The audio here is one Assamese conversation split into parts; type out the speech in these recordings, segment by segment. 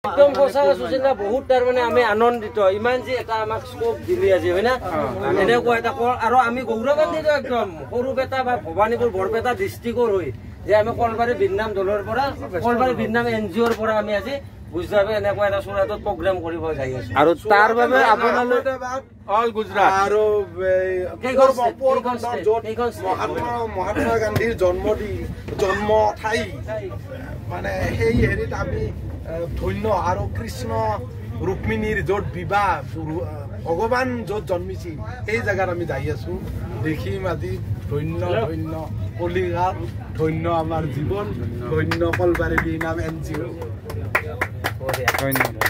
একদম সঁচা সুচিন্তা বহুত তাৰ মানে আমি আনন্দিত ইমান যে এটা আমাক স্কোপ দিলি আজি হয় না এনেকুৱা এটা আৰু আমি গৌৰৱান্বিত একদম সৰু বেটা বা ভবানীপুৰ বৰপেটা ডিষ্ট্ৰিক্টৰ হৈ যে আমি কলবাৰী বিনাম দলৰ পৰা কলবাৰী বিনাম এনজিঅ'ৰ পৰা আমি আজি গুজৰাট এনেকুৱা এটা চুৰাটত প্ৰগ্ৰাম কৰিব যাই আছো আৰু তাৰ বাবে আপোনালোকে অল গুজৰাট আৰু মহাত্মা গান্ধীৰ জন্ম ঠাই মানে সেই হেৰিত আমি ধন্য আৰু কৃষ্ণ ৰুক্মিণীৰ য'ত বিবাহ ভগৱান য'ত জন্মিছিল সেই জেগাত আমি যাই আছো দেখিম আজি ধন্য ধন্য কলিঘাট ধন্য আমাৰ জীৱন ধন্য কলবাৰী বিনাম এনজিঅ' ধন্যবাদ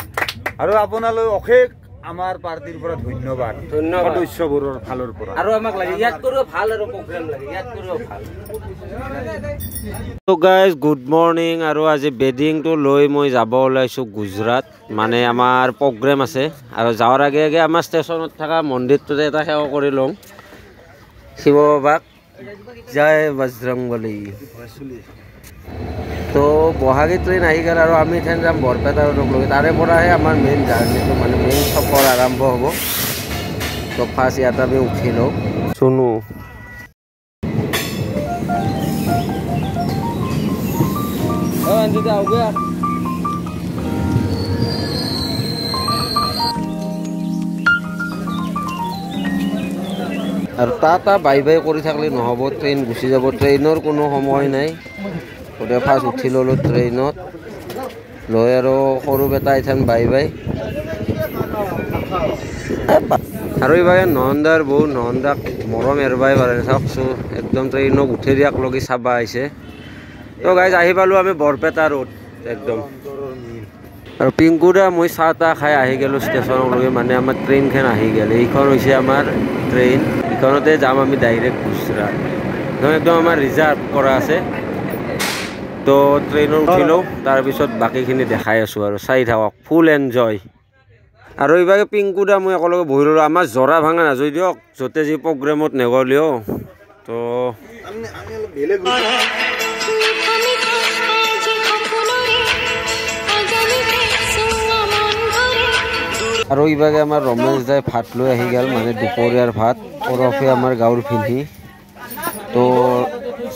আৰু আপোনালৈ অশেষ আমাৰ পাৰ্টিৰ পৰা ধন্যবাদ সদস্যবোৰৰ ফালৰ পৰা আৰু আমাক লাগে ইয়াত কৰিও ভাল আৰু প্ৰগ্ৰাম লাগে ইয়াত কৰিও ভাল তো গাইজ গুড মৰ্নিং আৰু আজি বেডিংটো লৈ মই যাব ওলাইছো গুজৰাট মানে আমাৰ প্ৰগ্ৰাম আছে আৰু যাৱাৰ আগে আগে আমাৰ ষ্টেচনত থকা মন্দিৰটোতে এটা সেৱা কৰি লওঁ শিৱ বাবাক জয় বজৰংবলী তো বহাগী ট্ৰেইন আহি গ'ল আৰু আমি এতিয়া যাম বৰপেটা লৈ তাৰে পৰাহে আমাৰ মেইন জাৰ্ণিটো মানে মেইন সফৰ আৰম্ভ হ'ব তো ফাৰ্ষ্ট ইয়াত আমি উঠি লওঁ শুনো আৰু তাত বাই বাই কৰি থাকিলে নহ'ব ট্ৰেইন গুচি যাব ট্ৰেইনৰ কোনো সময় নাই গতিকে ফাৰ্ষ্ট উঠি ল'লোঁ ট্ৰেইনত লৈ আৰু সৰু বেটা এথান বাই বাই আৰু এইভাগে নন্দাৰ বহু নন্দাক মৰম এৰবাই পাৰে চাওকচোন একদম ট্ৰেইনক উঠি দিয়াক লগি চাবা আহিছে তো গাইজ আহি পালোঁ আমি বৰপেটা ৰোড একদম আৰু পিংকুদা মই চাহ তাহ খাই আহি গ'লোঁ ষ্টেচনলৈকে মানে আমাৰ ট্ৰেইনখন আহি গ'ল এইখন হৈছে আমাৰ ট্ৰেইন এইখনতে যাম আমি ডাইৰেক্ট গুজৰাট একদম আমাৰ ৰিজাৰ্ভ কৰা আছে তো ট্ৰেইনত উঠিলোঁ তাৰপিছত বাকীখিনি দেখাই আছোঁ আৰু চাই থাকক ফুল এনজয় আৰু এইভাগে পিংকুদা মই একেলগে বহি ল'লোঁ আমাৰ জৰা ভাঙা নাযায় দিয়ক য'তে যি প্ৰগ্ৰেমত নগ'লেও তো আৰু এইভাগে আমাৰ ৰমেশ দাই ভাত লৈ আহি গ'ল মানে দুপৰীয়াৰ ভাত ওৰফে আমাৰ গাঁৱৰ পিন্ধি তো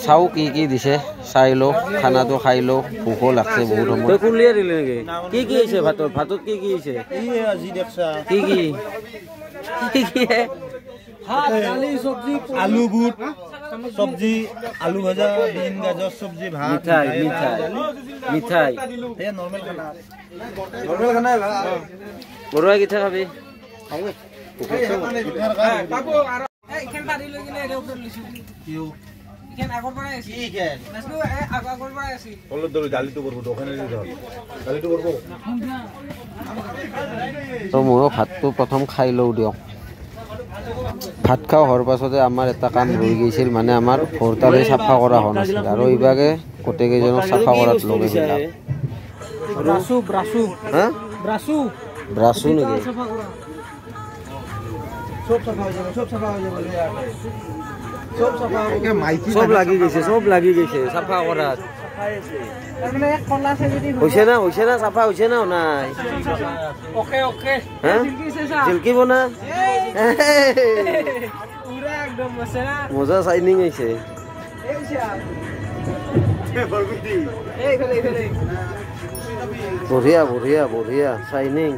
চাওঁ কি কি দিছে চাই লওঁ খানাটো খাই লওঁ ভোকো লাগছে বহুত সময় কুলিয়াই দিলে নেকি কি কি হৈছে ভাতত ভাতত কি কি হৈছে কি কি কি কি আলু বুট সবজি আলু ভাজা বিন গাজর সবজি ভাত মিঠাই মিঠাই মিঠাই এই নরমাল খানা বড়ুয়া কি খাবি তো মোৰো ভাতটো প্ৰথম খাই লওঁ দিয়ক ভাত খাওঁ হোৱাৰ পাছতে আমাৰ এটা কাম ৰৈ গৈছিল মানে আমাৰ ভৰ্তালি চাফা কৰা হোৱা নাছিল আৰু এইভাগে গোটেইকেইজনক চাফা কৰাত লগে ব্ৰাছু নেকি চব লাগি গৈছে চাফা কৰাত হৈছে না চাফা হৈছে না নাই জিলকিব না মজা চাইনিং হৈছে বঢ়িয়া বঢ়িয়া বঢ়িয়া চাইনিং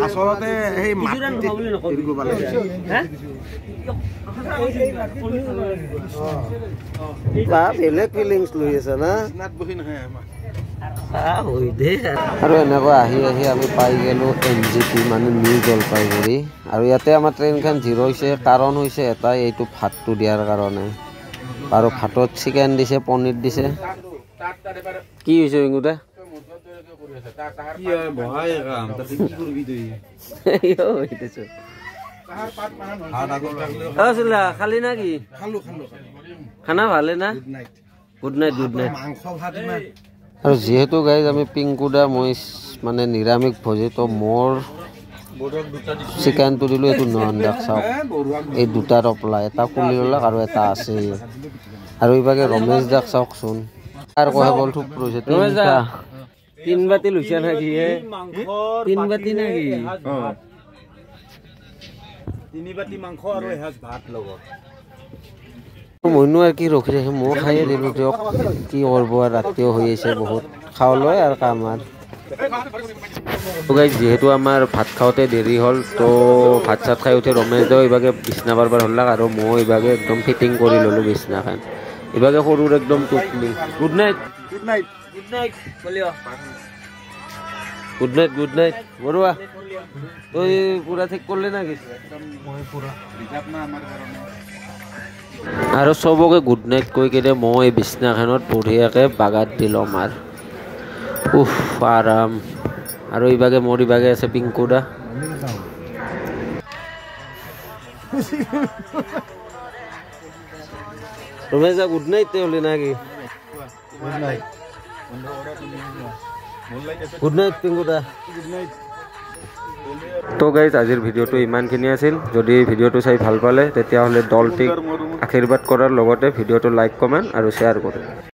আচলতে সেই বেলেগ ফিলিংছ লৈ আছে না আৰু এনেকৈ আহি আহি আমি পাই গ'লোঁ NGP মানে নিউ জলপাইগুৰি আৰু ইয়াতে আমাৰ ট্ৰেইনখন জিৰ'ইছে কাৰণ হৈছে এটাই এইটো ভাতটো দিয়াৰ কাৰণে আৰু ভাতত চিকেন দিছে পনীৰ দিছে কি হৈছে ইংগুদা খালি না কি খানা ভালে না গুড নাইট গুড নাইট আৰু যিহেতু গাইজ আমি পিংকুদা মই মানে নিৰামিষ ভোজী তো মোৰ চিকেনটো দিলোঁ এইটো নন্দাক চাওক এই দুটা টপলা এটা কুলি ল'লাক আৰু এটা আছে আৰু এইভাগে ৰমেশ দাক চাওকচোন আর কহে বল থুপ রয়েছে তিন বাতি লুচা নাকি তিন বাতি নাকি 3 বাতি মাংস আৰু এসাঁজ ভাত লগত মইনো আর কি রখি রাখি মো খাইয়ে দিল দিয়ক কি করবো আর রাত্রিও হয়ে আছে বহুত খাওয়া লয় আর কাম আর তো গাইজ যেহেতু আমার ভাত খাওয়াতে দেরি হল তো ভাত চাত খাই উঠে রমেশ দাও এইভাগে বিছনা বারবার হল্লাক আর মই এইভাগে একদম ফিটিং করে ললো বিছনাখান এইভাগে সরুর একদম টুকলি good night good night good night Barua তুই পুরা ঠিক করলে নাকি আৰু চবকে গুড নাইট কৈ কিনে মই বিছনাখনত বঢ়িয়াকৈ বাগাত দিলোঁ আমাৰ আৰাম আৰু ইভাগে মোৰ ইভাগে আছে পিংকুদা ৰমেশ দা গুড নাইট হ'লে নাকি গুড নাইট পিংকুদা তো গাইজ আজিৰ ভিডিঅ'টো ইমানখিনি আছিল যদি ভিডিঅ'টো চাই ভাল পালে তেতিয়াহ'লে দলটিক আশীৰ্বাদ কৰাৰ লগতে ভিডিঅ'টো লাইক কমেণ্ট আৰু শ্বেয়াৰ কৰে